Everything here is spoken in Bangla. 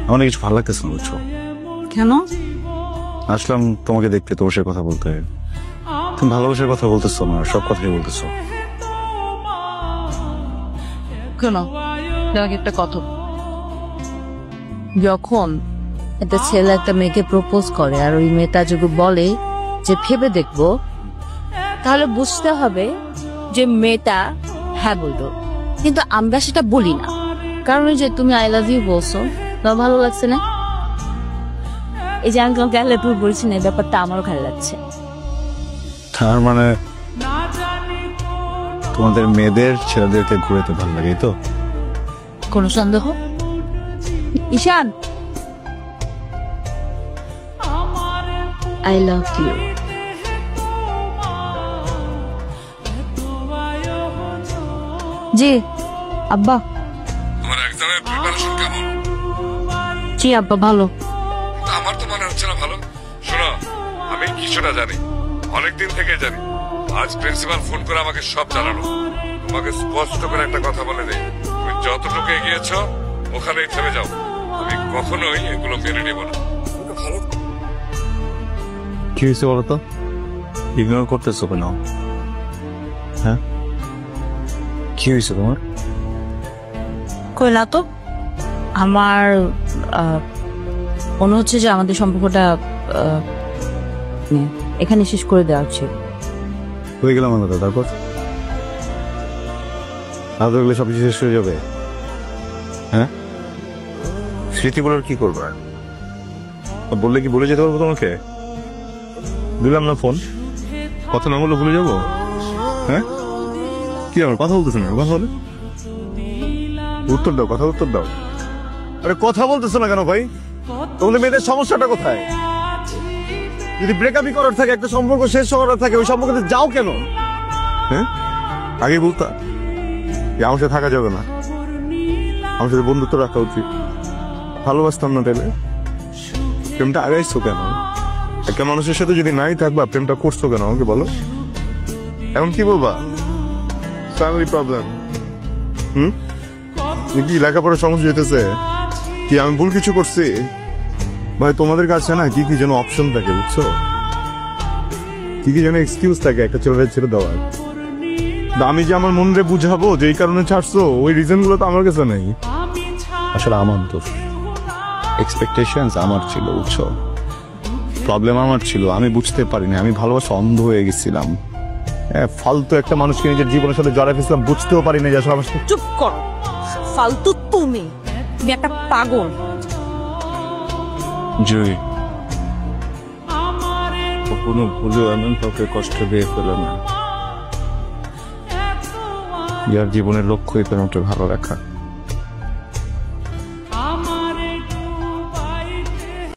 আমার কিছু ভালো লাগতেছে না বুঝছো। কেন? আসলাম তোমাকে দেখতে, তোমার সাথে কথা বলতে। তুমি ভালোবাসার কথা বলতেছো না, সব কথাই বলতেছো। কেন? তোমাকে একটা কথা, যখন একটা ছেলে একটা মেয়েকে প্রপোজ করে আর ওই মেয়েটা যদি বলে যে ভেবে দেখবো, তাহলে বুঝতে হবে যে মেয়েটা হ্যাঁ বলতো, কিন্তু আমরা সেটা বলি না। কারণ ওই যে তুমি আই লাভ ইউ বলছো, তোমার ভালো লাগছে না? এই যে আমি তোমাকে আই লাভ ইউ বলছি না, এই ব্যাপারটা আমারও ভালো লাগছে। তার মানে তোমাদের মেয়েদের ছেলেদেরকে ঘুরেতে ভালো লাগে তো? কোনো সন্দেহ? ঈশান, আই লাভ ইউ। জি আব্বা। তোমার এক্সামের প্রিপারেশন কেমন? জি আব্বা ভালো। আমার তো মনে হচ্ছে না ভালো। শোনো, আমি কিছুটা জানি, অনেকদিন থেকে জানি। আজ প্রিন্সিপাল ফোন করে আমাকে সব জানানো। তোমাকে স্পষ্ট করে একটা কথা বলে দেই, তুমি যতটুকু এগিয়েছ ওখানেই থেমে যাও। আমি কখনোই এগুলো মেনে নেব না। কি হয়েছে বলো তো? ইগনোর করতেছো কেন? হ্যাঁ, কি হয়েছে তোমার? কই না তো, আমার মনে হচ্ছে যে আমাদের সম্পর্কটা এখানে শেষ করে দেওয়া উচিত। হয়ে গেলাম আমরা, তারপর আদরগুলো সবকিছু শেষ হয়ে যাবে? হ্যাঁ, স্মৃতিগুলোর কি করবো? বললে কি ভুলে যেতে পারবো তোমাকে? দিলাম না ফোন, কথা না বললে ভুলে যাবো? হ্যাঁ, কি আমার কথা বলতেছো না? কথা বলে উত্তর দাও, কথা উত্তর দাও। আরে কথা বলতেছো না কেন ভাই? তোমাদের মেয়েদের সমস্যাটা কোথায়? যদি ব্রেকআপই করার থাকে, একটা সম্পর্ক শেষ করার থাকে, ওই সম্পর্কে যাও কেন? হ্যাঁ, আগে বলতা আমার সাথে থাকা যাবে না, আমার সাথে বন্ধুত্ব রাখা উচিত। ভালোবাসতাম না তাহলে প্রেমটা আগাইছো কেন? একটা মানুষের সাথে যদি নাই থাকবা, প্রেমটা করছো কেন আমাকে বলো? এখন কি বলবা? Family problem. কি লেখাপড়ার সমস্যা যেতেছে? কি আমি ভুল কিছু করছি? ভাই তোমাদের কাছে না কি কি যেন অপশন থাকে বুঝছো, কি কি যেন এক্সকিউজ থাকে একটা ছেলেদের ছেড়ে দেওয়ার। আমি যে আমার মনরে বুঝাবো যে এই কারণে ছাড়ছো, ওই রিজন গুলো তো আমার কাছে নেই। আসলে আমার দোষ, এক্সপেকটেশনস আমার ছিল বুঝছো, প্রবলেম আমার ছিল, আমি বুঝতে পারিনি, আমি ভালোবাসা অন্ধ হয়ে গেছিলাম। ফালতু একটা মানুষকে নিজের জীবনের সাথে জড়াই ফেলছিলাম, বুঝতেও পারি না যে আসলে আমার সাথে। চুপ করো, ফালতু তুমি একটা পাগল। জয়, কখনো ভুলেও এমন কাউকে কষ্ট দিয়ে ফেলে না, যার জীবনের লক্ষ্যই প্রেমটা ভালো রাখা।